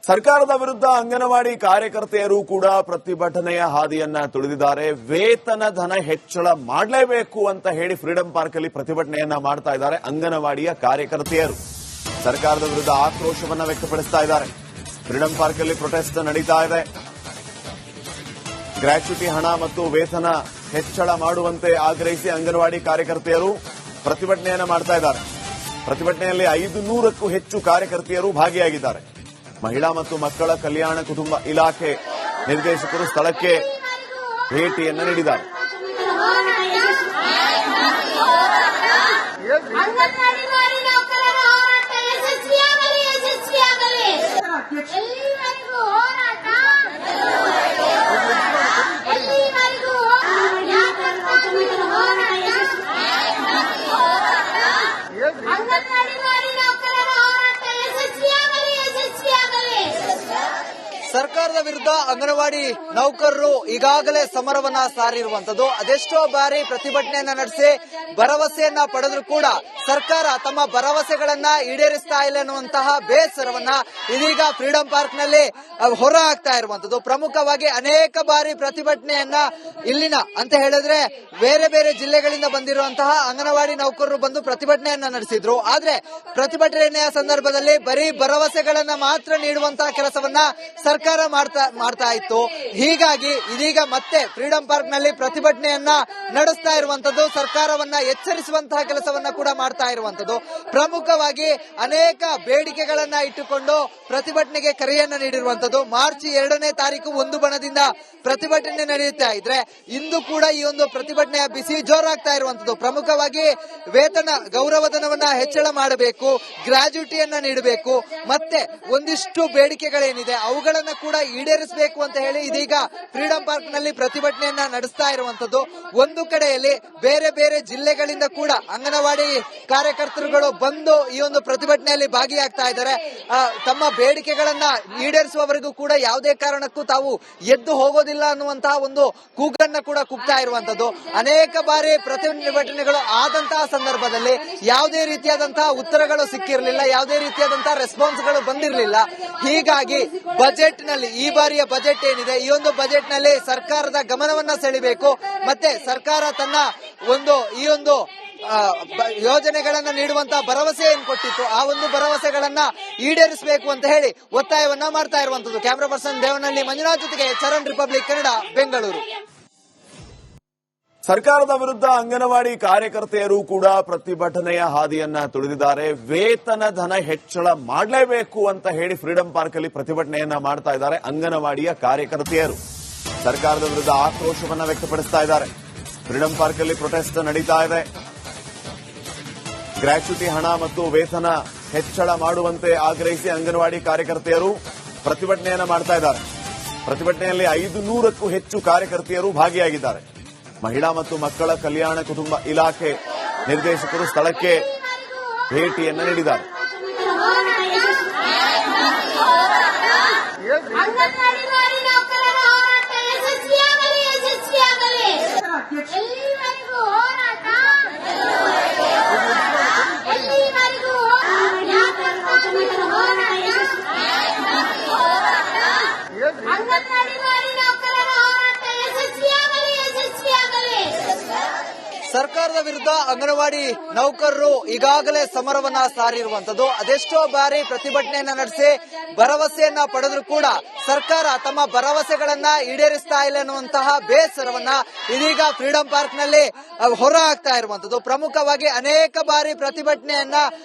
ಸರ್ಕಾರದ ವಿರುದ್ಧ ಅಂಗನವಾಡಿ ಕಾರ್ಯಕರ್ತೆಯರು ಕೂಡ ಪ್ರತಿಭಟನೆಯ ಹಾದಿಯನ್ನ ತುಳಿದಿದ್ದಾರೆ. ವೇತನ ಧನ ಹೆಚ್ಚಳ ಮಾಡಲೇಬೇಕು ಅಂತ ಹೇಳಿ ಫ್ರೀಡಂ ಪಾರ್ಕ್ ಅಲ್ಲಿ ಪ್ರತಿಭಟನೆಯನ್ನ ಮಾಡ್ತಾ ಇದ್ದಾರೆ ಅಂಗನವಾಡಿಯ ಕಾರ್ಯಕರ್ತೆಯರು. ಸರ್ಕಾರದ ವಿರುದ್ಧ ಆಕ್ರೋಶವನ್ನ ವ್ಯಕ್ತಪಡಿಸ್ತಾ ಇದ್ದಾರೆ. ಫ್ರೀಡಂ ಪಾರ್ಕ್ ಅಲ್ಲಿ ಪ್ರೊಟೆಸ್ಟ್ ನಡೀತಾ ಇದೆ. ಗ್ರಾಚ್ಯುಟಿ ಹಣ ಮತ್ತು ವೇತನ ಹೆಚ್ಚಳ ಮಾಡುವಂತೆ ಆಗ್ರಹಿಸಿ ಅಂಗನವಾಡಿ ಕಾರ್ಯಕರ್ತೆಯರು ಪ್ರತಿಭಟನೆಯನ್ನ ಮಾಡ್ತಾ ಇದ್ದಾರೆ. ಪ್ರತಿಭಟನೆಯಲ್ಲಿ 500ಕ್ಕೂ ಹೆಚ್ಚು ಕಾರ್ಯಕರ್ತೆಯರು ಭಾಗಿಯಾಗಿದ್ದಾರೆ. ಮಹಿಳಾ ಮತ್ತು ಮಕ್ಕಳ ಕಲ್ಯಾಣ ಕುಟುಂಬ ಇಲಾಖೆ ನಿರ್ದೇಶಕರು ಸ್ಥಳಕ್ಕೆ ಭೇಟಿಯನ್ನ ನೀಡಿದ್ದಾರೆ. ಸರ್ಕಾರದ ವಿರುದ್ಧ ಅಂಗನವಾಡಿ ನೌಕರರು ಈಗಾಗಲೇ ಸಮರವನ್ನ ಸಾರಿರುವಂತದ್ದು. ಅದೆಷ್ಟೋ ಬಾರಿ ಪ್ರತಿಭಟನೆಯನ್ನ ನಡೆಸಿ ಭರವಸೆಯನ್ನ ಪಡೆದ್ರು ಕೂಡ ಸರ್ಕಾರ ತಮ್ಮ ಭರವಸೆಗಳನ್ನ ಈಡೇರಿಸ್ತಾ ಇಲ್ಲ ಅನ್ನುವಂತಹ ಬೇಸರವನ್ನ ಇದೀಗ ಫ್ರೀಡಂ ಪಾರ್ಕ್ ನಲ್ಲಿ ಹೊರ ಹಾಕ್ತಾ ಇರುವಂತದ್ದು. ಪ್ರಮುಖವಾಗಿ ಅನೇಕ ಬಾರಿ ಪ್ರತಿಭಟನೆಯನ್ನ ಇಲ್ಲಿನ ಅಂತ ಹೇಳಿದ್ರೆ ಬೇರೆ ಬೇರೆ ಜಿಲ್ಲೆಗಳಿಂದ ಬಂದಿರುವಂತಹ ಅಂಗನವಾಡಿ ನೌಕರರು ಬಂದು ಪ್ರತಿಭಟನೆಯನ್ನ ನಡೆಸಿದ್ರು. ಆದ್ರೆ ಪ್ರತಿಭಟನೆಯ ಸಂದರ್ಭದಲ್ಲಿ ಬರೀ ಭರವಸೆಗಳನ್ನ ಮಾತ್ರ ನೀಡುವಂತಹ ಕೆಲಸವನ್ನ ಸರ್ಕಾರ ಮಾಡ್ತಾ ಇತ್ತು. ಹೀಗಾಗಿ ಇದೀಗ ಮತ್ತೆ ಫ್ರೀಡಂ ಪಾರ್ಕ್ ನಲ್ಲಿ ಪ್ರತಿಭಟನೆಯನ್ನ ನಡೆಸ್ತಾ ಇರುವಂತದ್ದು, ಸರ್ಕಾರವನ್ನ ಎಚ್ಚರಿಸುವಂತಹ ಕೆಲಸವನ್ನ ಕೂಡ ಮಾಡ್ತಾ ಇರುವಂತದ್ದು. ಪ್ರಮುಖವಾಗಿ ಅನೇಕ ಬೇಡಿಕೆಗಳನ್ನ ಇಟ್ಟುಕೊಂಡು ಪ್ರತಿಭಟನೆಗೆ ಕರೆಯನ್ನ ನೀಡಿರುವಂತದ್ದು. ಮಾರ್ಚ್ 2ನೇ ತಾರೀಕು ಒಂದು ಬಣದಿಂದ ಪ್ರತಿಭಟನೆ ನಡೆಯುತ್ತಾ ಇದ್ರೆ ಇಂದು ಕೂಡ ಈ ಒಂದು ಪ್ರತಿಭಟನೆಯ ಬಿಸಿ ಜೋರಾಗ್ತಾ ಇರುವಂತದ್ದು. ಪ್ರಮುಖವಾಗಿ ವೇತನ ಗೌರವಧನವನ್ನ ಹೆಚ್ಚಳ ಮಾಡಬೇಕು, ಗ್ರಾಚ್ಯುಟಿಯನ್ನ ನೀಡಬೇಕು, ಮತ್ತೆ ಒಂದಿಷ್ಟು ಬೇಡಿಕೆಗಳೇನಿದೆ ಅವುಗಳನ್ನ ಕೂಡ ಈಡೇರಿಸಬೇಕು ಅಂತ ಹೇಳಿ ಇದೀಗ ಫ್ರೀಡಂ ಪಾರ್ಕ್ ನಲ್ಲಿ ಪ್ರತಿಭಟನೆಯನ್ನ ನಡೆಸ್ತಾ ಇರುವಂತದ್ದು. ಒಂದು ಕಡೆಯಲ್ಲಿ ಬೇರೆ ಬೇರೆ ಜಿಲ್ಲೆಗಳಿಂದ ಕೂಡ ಅಂಗನವಾಡಿ ಕಾರ್ಯಕರ್ತರುಗಳು ಬಂದು ಈ ಒಂದು ಪ್ರತಿಭಟನೆಯಲ್ಲಿ ಭಾಗಿಯಾಗ್ತಾ ಇದ್ದಾರೆ. ತಮ್ಮ ಬೇಡಿಕೆಗಳನ್ನ ಈಡೇರಿಸುವವರೆಗೂ ಕೂಡ ಯಾವುದೇ ಕಾರಣಕ್ಕೂ ತಾವು ಎದ್ದು ಹೋಗೋದಿಲ್ಲ ಅನ್ನುವಂತಹ ಒಂದು ಕೂಗನ್ನ ಕೂಡ ಕೂಗ್ತಾ ಇರುವಂತದ್ದು. ಅನೇಕ ಬಾರಿ ಪ್ರತಿಭಟನೆಗಳು ಆದಂತಹ ಸಂದರ್ಭದಲ್ಲಿ ಯಾವುದೇ ರೀತಿಯಾದಂತಹ ಉತ್ತರಗಳು ಸಿಕ್ಕಿರಲಿಲ್ಲ, ಯಾವುದೇ ರೀತಿಯಾದಂತಹ ರೆಸ್ಪಾನ್ಸ್ಗಳು ಬಂದಿರಲಿಲ್ಲ. ಹೀಗಾಗಿ ಬಜೆಟ್ ನಲ್ಲಿ ಈ ಬಾರಿಯ ಬಜೆಟ್ ಏನಿದೆ ಈ ಒಂದು ಬಜೆಟ್ ನಲ್ಲಿ ಸರ್ಕಾರದ ಗಮನವನ್ನ ಸೆಳೆಯಬೇಕು, ಮತ್ತೆ ಸರ್ಕಾರ ತನ್ನ ಈ ಒಂದು ಯೋಜನೆಗಳನ್ನ ನೀಡುವಂತಹ ಭರವಸೆ ಏನ್ ಕೊಟ್ಟಿತ್ತು ಆ ಒಂದು ಭರವಸೆಗಳನ್ನ ಈಡೇರಿಸಬೇಕು ಅಂತ ಹೇಳಿ ಒತ್ತಾಯವನ್ನ ಮಾಡ್ತಾ ಇರುವಂತದ್ದು. ಕ್ಯಾಮರಾ ಪರ್ಸನ್ ದೇವನಹಳ್ಳಿ ಮಂಜುನಾಥ್ ಜೊತೆಗೆ ಚರಣ್, ರಿಪಬ್ಲಿಕ್ ಕನ್ನಡ, ಬೆಂಗಳೂರು. ಸರ್ಕಾರದ ವಿರುದ್ಧ ಅಂಗನವಾಡಿ ಕಾರ್ಯಕರ್ತೆಯರು ಕೂಡ ಪ್ರತಿಭಟನೆಯ ಹಾದಿಯನ್ನ ತುಳಿದಿದ್ದಾರೆ. ವೇತನ ಧನ ಹೆಚ್ಚಳ ಮಾಡಲೇಬೇಕು ಅಂತ ಹೇಳಿ ಫ್ರೀಡಂ ಪಾರ್ಕ್ ಅಲ್ಲಿ ಪ್ರತಿಭಟನೆಯನ್ನ ಮಾಡ್ತಾ ಇದ್ದಾರೆ ಅಂಗನವಾಡಿಯ ಕಾರ್ಯಕರ್ತೆಯರು. ಸರ್ಕಾರದ ವಿರುದ್ಧ ಆಕ್ರೋಶವನ್ನ ವ್ಯಕ್ತಪಡಿಸ್ತಾ ಇದ್ದಾರೆ. ಫ್ರೀಡಂ ಪಾರ್ಕ್ ಅಲ್ಲಿ ಪ್ರೊಟೆಸ್ಟ್ ನಡೀತಾ ಇದೆ. ಗ್ರಾಚ್ಯುಟಿ ಹಣ ಮತ್ತು ವೇತನ ಹೆಚ್ಚಳ ಮಾಡುವಂತೆ ಆಗ್ರಹಿಸಿ ಅಂಗನವಾಡಿ ಕಾರ್ಯಕರ್ತೆಯರು ಪ್ರತಿಭಟನೆಯನ್ನ ಮಾಡ್ತಾ ಇದ್ದಾರೆ. ಪ್ರತಿಭಟನೆಯಲ್ಲಿ 500ಕ್ಕೂ ಹೆಚ್ಚು ಕಾರ್ಯಕರ್ತೆಯರು ಭಾಗಿಯಾಗಿದ್ದಾರೆ. ಮಹಿಳಾ ಮತ್ತು ಮಕ್ಕಳ ಕಲ್ಯಾಣ ಕುಟುಂಬ ಇಲಾಖೆ ನಿರ್ದೇಶಕರು ಸ್ಥಳಕ್ಕೆ ಭೇಟಿಯನ್ನ ನೀಡಿದ್ದಾರೆ. ಸರ್ಕಾರದ ವಿರುದ್ಧ ಅಂಗನವಾಡಿ ನೌಕರರು ಈಗಾಗಲೇ ಸಮರವನ್ನ ಸಾರಿರುವಂತದ್ದು. ಅದೆಷ್ಟೋ ಬಾರಿ ಪ್ರತಿಭಟನೆಯನ್ನ ನಡೆಸಿ ಭರವಸೆಯನ್ನ ಪಡೆದ್ರು ಕೂಡ ಸರ್ಕಾರ ತಮ್ಮ ಭರವಸೆಗಳನ್ನ ಈಡೇರಿಸ್ತಾ ಇಲ್ಲ ಅನ್ನುವಂತಹ ಬೇಸರವನ್ನ ಇದೀಗ ಫ್ರೀಡಂ ಪಾರ್ಕ್ ನಲ್ಲಿ ಹೊರ ಹಾಕ್ತಾ ಇರುವಂತದ್ದು. ಪ್ರಮುಖವಾಗಿ ಅನೇಕ ಬಾರಿ ಪ್ರತಿಭಟನೆಯನ್ನ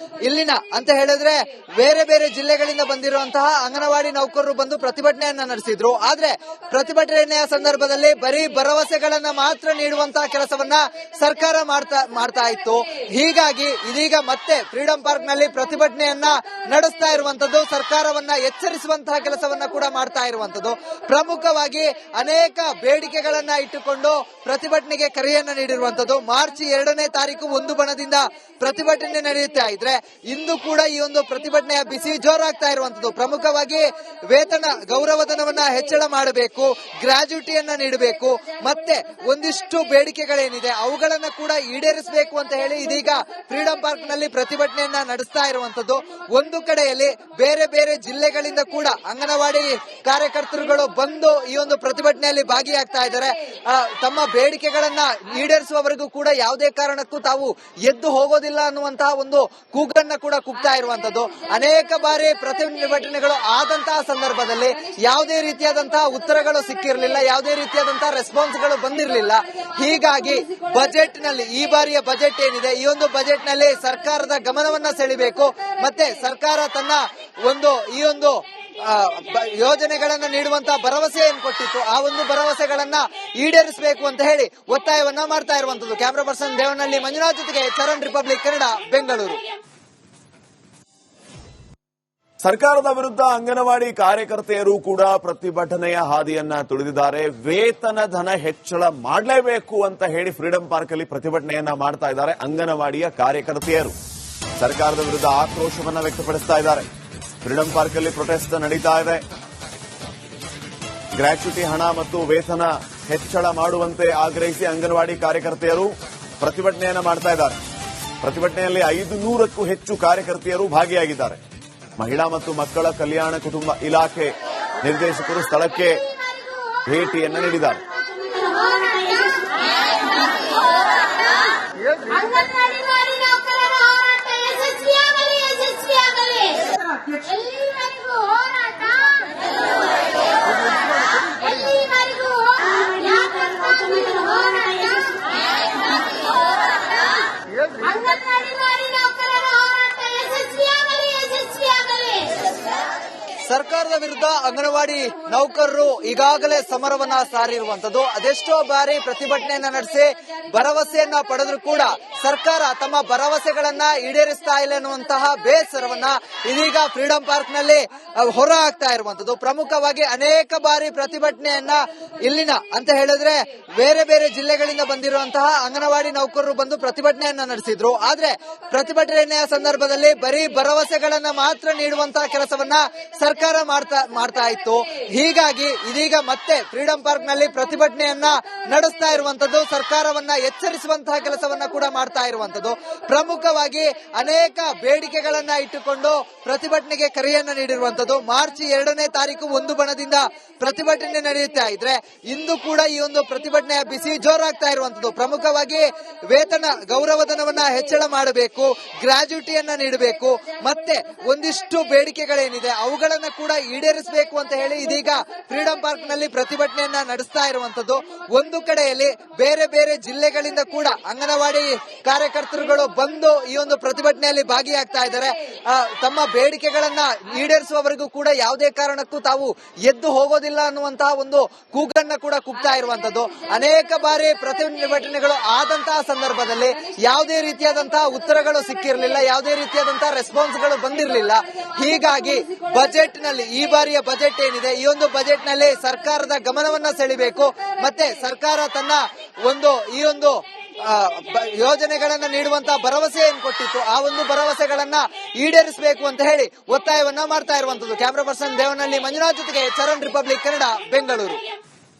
ಇಲ್ಲಿನ ಅಂತ ಹೇಳಿದ್ರೆ ಬೇರೆ ಬೇರೆ ಜಿಲ್ಲೆಗಳಿಂದ ಬಂದಿರುವಂತಹ ಅಂಗನವಾಡಿ ನೌಕರರು ಬಂದು ಪ್ರತಿಭಟನೆಯನ್ನ ನಡೆಸಿದ್ರು. ಆದ್ರೆ ಪ್ರತಿಭಟನೆಯ ಸಂದರ್ಭದಲ್ಲಿ ಬರೀ ಭರವಸೆಗಳನ್ನ ಮಾತ್ರ ನೀಡುವಂತಹ ಕೆಲಸವನ್ನ ಸರ್ಕಾರ ಮಾಡ್ತಾ ಇತ್ತು. ಹೀಗಾಗಿ ಇದೀಗ ಮತ್ತೆ ಫ್ರೀಡಂ ಪಾರ್ಕ್ ನಲ್ಲಿ ಪ್ರತಿಭಟನೆಯನ್ನ ನಡೆಸ್ತಾ ಇರುವಂತದ್ದು, ಸರ್ಕಾರವನ್ನ ಎಚ್ಚರಿಸುವಂತಹ ಕೆಲಸವನ್ನ ಕೂಡ ಮಾಡ್ತಾ ಇರುವಂತದ್ದು. ಪ್ರಮುಖವಾಗಿ ಅನೇಕ ಬೇಡಿಕೆಗಳನ್ನ ಇಟ್ಟುಕೊಂಡು ಪ್ರತಿಭಟನೆಗೆ ಕರೆಯನ್ನ ನೀಡಿರುವಂತದ್ದು. ಮಾರ್ಚ್ 2ನೇ ತಾರೀಕು ಒಂದು ಬಣದಿಂದ ಪ್ರತಿಭಟನೆ ನಡೆಯುತ್ತಾ ಇದ್ರೆ ಇಂದು ಕೂಡ ಈ ಒಂದು ಪ್ರತಿಭಟನೆಯ ಬಿಸಿ ಜೋರಾಗ್ತಾ ಇರುವಂತದ್ದು. ಪ್ರಮುಖವಾಗಿ ವೇತನ ಗೌರವಧನವನ್ನ ಹೆಚ್ಚಳ ಮಾಡಬೇಕು, ಗ್ರಾಚ್ಯುಟಿಯನ್ನ ನೀಡಬೇಕು, ಮತ್ತೆ ಒಂದಿಷ್ಟು ಬೇಡಿಕೆಗಳೇನಿದೆ ಅವುಗಳನ್ನ ಕೂಡ ಈಡೇರಿಸಬೇಕು ಅಂತ ಹೇಳಿ ಇದೀಗ ಫ್ರೀಡಂ ಪಾರ್ಕ್ ನಲ್ಲಿ ಪ್ರತಿಭಟನೆಯನ್ನ ನಡೆಸ್ತಾ ಇರುವಂತದ್ದು. ಒಂದು ಕಡೆಯಲ್ಲಿ ಬೇರೆ ಬೇರೆ ಜಿಲ್ಲೆಗಳಿಂದ ಕೂಡ ಅಂಗನವಾಡಿ ಕಾರ್ಯಕರ್ತರುಗಳು ಬಂದು ಈ ಒಂದು ಪ್ರತಿಭಟನೆಯಲ್ಲಿ ಭಾಗಿಯಾಗ್ತಾ ಇದ್ದಾರೆ. ತಮ್ಮ ಬೇಡಿಕೆಗಳನ್ನ ಈಡೇರಿಸುವವರೆಗೂ ಕೂಡ ಯಾವುದೇ ಕಾರಣಕ್ಕೂ ತಾವು ಎದ್ದು ಹೋಗೋದಿಲ್ಲ ಅನ್ನುವಂತಹ ಒಂದು ಕೂಗನ್ನ ಕೂಡ ಕೂಗ್ತಾ ಇರುವಂತದ್ದು. ಅನೇಕ ಬಾರಿ ಪ್ರತಿಭಟನೆಗಳು ಆದಂತಹ ಸಂದರ್ಭದಲ್ಲಿ ಯಾವುದೇ ರೀತಿಯಾದಂತಹ ಉತ್ತರಗಳು ಸಿಕ್ಕಿರಲಿಲ್ಲ, ಯಾವುದೇ ರೀತಿಯಾದಂತಹ ರೆಸ್ಪಾನ್ಸ್ಗಳು ಬಂದಿರಲಿಲ್ಲ. ಹೀಗಾಗಿ ಬಜೆಟ್ ನಲ್ಲಿ ಈ ಬಾರಿಯ ಬಜೆಟ್ ಏನಿದೆ, ಈ ಒಂದು ಬಜೆಟ್ ನಲ್ಲಿ ಸರ್ಕಾರದ ಗಮನವನ್ನ ಸೆಳೆಯಬೇಕು, ಮತ್ತೆ ಸರ್ಕಾರ ತನ್ನ ಈ ಒಂದು ಯೋಜನೆಗಳನ್ನ ನೀಡುವಂತಹ ಭರವಸೆ ಏನ್ ಕೊಟ್ಟಿತ್ತು ಆ ಒಂದು ಭರವಸೆಗಳನ್ನ ಈಡೇರಿಸಬೇಕು ಅಂತ ಹೇಳಿ ಒತ್ತಾಯವನ್ನ ಮಾಡ್ತಾ ಇರುವಂತದ್ದು. ಕ್ಯಾಮರಾ ಪರ್ಸನ್ ದೇವನಹಳ್ಳಿ ಮಂಜುನಾಥ್ ಜೊತೆಗೆ ಚರಣ್, ರಿಪಬ್ಲಿಕ್ ಕನ್ನಡ, ಬೆಂಗಳೂರು. ಸರ್ಕಾರದ ವಿರುದ್ಧ ಅಂಗನವಾಡಿ ಕಾರ್ಯಕರ್ತೆಯರು ಕೂಡ ಪ್ರತಿಭಟನೆಯ ಹಾದಿಯನ್ನ ತುಳಿದಿದ್ದಾರೆ. ವೇತನ ಧನ ಹೆಚ್ಚಳ ಮಾಡಲೇಬೇಕು ಅಂತ ಹೇಳಿ ಫ್ರೀಡಂ ಪಾರ್ಕ್ ಅಲ್ಲಿ ಪ್ರತಿಭಟನೆಯನ್ನ ಮಾಡ್ತಾ ಇದ್ದಾರೆ ಅಂಗನವಾಡಿಯ ಕಾರ್ಯಕರ್ತೆಯರು. ಸರ್ಕಾರದ ವಿರುದ್ಧ ಆಕ್ರೋಶವನ್ನ ವ್ಯಕ್ತಪಡಿಸ್ತಾ ಇದ್ದಾರೆ. ಫ್ರೀಡಂ ಪಾರ್ಕ್ ಅಲ್ಲಿ ಪ್ರೊಟೆಸ್ಟ್ ನಡೀತಾ ಇದೆ. ಗ್ರಾಚ್ಯುಟಿ ಹಣ ಮತ್ತು ವೇತನ ಹೆಚ್ಚಳ ಮಾಡುವಂತೆ ಆಗ್ರಹಿಸಿ ಅಂಗನವಾಡಿ ಕಾರ್ಯಕರ್ತೆಯರು ಪ್ರತಿಭಟನೆಯನ್ನ ಮಾಡ್ತಾ ಇದ್ದಾರೆ. ಪ್ರತಿಭಟನೆಯಲ್ಲಿ 500ಕ್ಕೂ ಹೆಚ್ಚು ಕಾರ್ಯಕರ್ತೆಯರು ಭಾಗಿಯಾಗಿದ್ದಾರೆ. ಮಹಿಳಾ ಮತ್ತು ಮಕ್ಕಳ ಕಲ್ಯಾಣ ಕುಟುಂಬ ಇಲಾಖೆ ನಿರ್ದೇಶಕರು ಸ್ಥಳಕ್ಕೆ ಭೇಟಿಯನ್ನ ನೀಡಿದ್ದಾರೆ. ಸರ್ಕಾರದ ವಿರುದ್ಧ ಅಂಗನವಾಡಿ ನೌಕರರು ಈಗಾಗಲೇ ಸಮರವನ್ನ ಸಾರಿರುವಂತದ್ದು. ಅದೆಷ್ಟೋ ಬಾರಿ ಪ್ರತಿಭಟನೆಯನ್ನ ನಡೆಸಿ ಭರವಸೆಯನ್ನ ಪಡೆದ್ರು ಕೂಡ ಸರ್ಕಾರ ತಮ್ಮ ಭರವಸೆಗಳನ್ನ ಈಡೇರಿಸ್ತಾ ಇಲ್ಲ ಎನ್ನುವಂತಹ ಬೇಸರವನ್ನ ಇದೀಗ ಫ್ರೀಡಂ ಪಾರ್ಕ್ ನಲ್ಲಿ ಹೊರ ಹಾಕ್ತಾ ಇರುವಂತದ್ದು. ಪ್ರಮುಖವಾಗಿ ಅನೇಕ ಬಾರಿ ಪ್ರತಿಭಟನೆಯನ್ನ ಇಲ್ಲಿನ ಅಂತ ಹೇಳಿದ್ರೆ ಬೇರೆ ಬೇರೆ ಜಿಲ್ಲೆಗಳಿಂದ ಬಂದಿರುವಂತಹ ಅಂಗನವಾಡಿ ನೌಕರರು ಬಂದು ಪ್ರತಿಭಟನೆಯನ್ನ ನಡೆಸಿದ್ರು. ಆದ್ರೆ ಪ್ರತಿಭಟನೆಯ ಸಂದರ್ಭದಲ್ಲಿ ಬರೀ ಭರವಸೆಗಳನ್ನ ಮಾತ್ರ ನೀಡುವಂತಹ ಕೆಲಸವನ್ನ ಸರ್ಕಾರ ಮಾಡ್ತಾ ಇತ್ತು. ಹೀಗಾಗಿ ಇದೀಗ ಮತ್ತೆ ಫ್ರೀಡಂ ಪಾರ್ಕ್ ನಲ್ಲಿ ಪ್ರತಿಭಟನೆಯನ್ನ ನಡೆಸ್ತಾ ಇರುವಂತದ್ದು, ಸರ್ಕಾರವನ್ನ ಎಚ್ಚರಿಸುವಂತಹ ಕೆಲಸವನ್ನ ಕೂಡ ಮಾಡ್ತಾ ಇರುವಂತದ್ದು. ಪ್ರಮುಖವಾಗಿ ಅನೇಕ ಬೇಡಿಕೆಗಳನ್ನ ಇಟ್ಟುಕೊಂಡು ಪ್ರತಿಭಟನೆಗೆ ಕರೆಯನ್ನ ನೀಡಿರುವಂತದ್ದು. ಮಾರ್ಚ್ 2ನೇ ತಾರೀಕು ಒಂದು ಬಣದಿಂದ ಪ್ರತಿಭಟನೆ ನಡೆಯುತ್ತಾ ಇದ್ರೆ ಇಂದು ಕೂಡ ಈ ಒಂದು ಪ್ರತಿಭಟನೆಯ ಬಿಸಿ ಜೋರಾಗ್ತಾ ಇರುವಂತದ್ದು. ಪ್ರಮುಖವಾಗಿ ವೇತನ ಗೌರವಧನವನ್ನ ಹೆಚ್ಚಳ ಮಾಡಬೇಕು, ಗ್ರಾಚ್ಯುಟಿಯನ್ನ ನೀಡಬೇಕು, ಮತ್ತೆ ಒಂದಿಷ್ಟು ಬೇಡಿಕೆಗಳೇನಿದೆ ಅವುಗಳನ್ನ ಕೂಡ ಈಡೇರಿಸಬೇಕು ಅಂತ ಹೇಳಿ ಇದೀಗ ಫ್ರೀಡಂ ಪಾರ್ಕ್ ನಲ್ಲಿ ಪ್ರತಿಭಟನೆಯನ್ನ ನಡೆಸ್ತಾ ಇರುವಂತದ್ದು. ಒಂದು ಕಡೆಯಲ್ಲಿ ಬೇರೆ ಬೇರೆ ಜಿಲ್ಲೆಗಳಿಂದ ಕೂಡ ಅಂಗನವಾಡಿ ಕಾರ್ಯಕರ್ತರುಗಳು ಬಂದು ಈ ಒಂದು ಪ್ರತಿಭಟನೆಯಲ್ಲಿ ಭಾಗಿಯಾಗ್ತಾ ಇದ್ದಾರೆ. ತಮ್ಮ ಬೇಡಿಕೆಗಳನ್ನ ಈಡೇರಿಸುವವರೆಗೂ ಕೂಡ ಯಾವುದೇ ಕಾರಣಕ್ಕೂ ತಾವು ಎದ್ದು ಹೋಗೋದಿಲ್ಲ ಅನ್ನುವಂತಹ ಒಂದು ಕೂಗನ್ನ ಕೂಡ ಕೂಗ್ತಾ ಇರುವಂತದ್ದು. ಅನೇಕ ಬಾರಿ ಪ್ರತಿಭಟನೆಗಳು ಆದಂತಹ ಸಂದರ್ಭದಲ್ಲಿ ಯಾವುದೇ ರೀತಿಯಾದಂತಹ ಉತ್ತರಗಳು ಸಿಕ್ಕಿರಲಿಲ್ಲ, ಯಾವುದೇ ರೀತಿಯಾದಂತಹ ರೆಸ್ಪಾನ್ಸ್ಗಳು ಬಂದಿರಲಿಲ್ಲ. ಹೀಗಾಗಿ ಬಜೆಟ್ ನಲ್ಲಿ ಈ ಬಾರಿಯ ಬಜೆಟ್ ಏನಿದೆ, ಈ ಒಂದು ಬಜೆಟ್ ನಲ್ಲಿ ಸರ್ಕಾರದ ಗಮನವನ್ನ ಸೆಳೆಯಬೇಕು, ಮತ್ತೆ ಸರ್ಕಾರ ತನ್ನ ಈ ಒಂದು ಯೋಜನೆಗಳನ್ನ ನೀಡುವಂತಹ ಭರವಸೆ ಏನ್ ಕೊಟ್ಟಿತ್ತು ಆ ಒಂದು ಭರವಸೆಗಳನ್ನ ಈಡೇರಿಸಬೇಕು ಅಂತ ಹೇಳಿ ಒತ್ತಾಯವನ್ನ ಮಾಡ್ತಾ ಇರುವಂತದ್ದು. ಕ್ಯಾಮರಾ ಪರ್ಸನ್ ದೇವನಹಳ್ಳಿ ಮಂಜುನಾಥ್ ಜೊತೆಗೆ ಚರಣ್, ರಿಪಬ್ಲಿಕ್ ಕನ್ನಡ, ಬೆಂಗಳೂರು.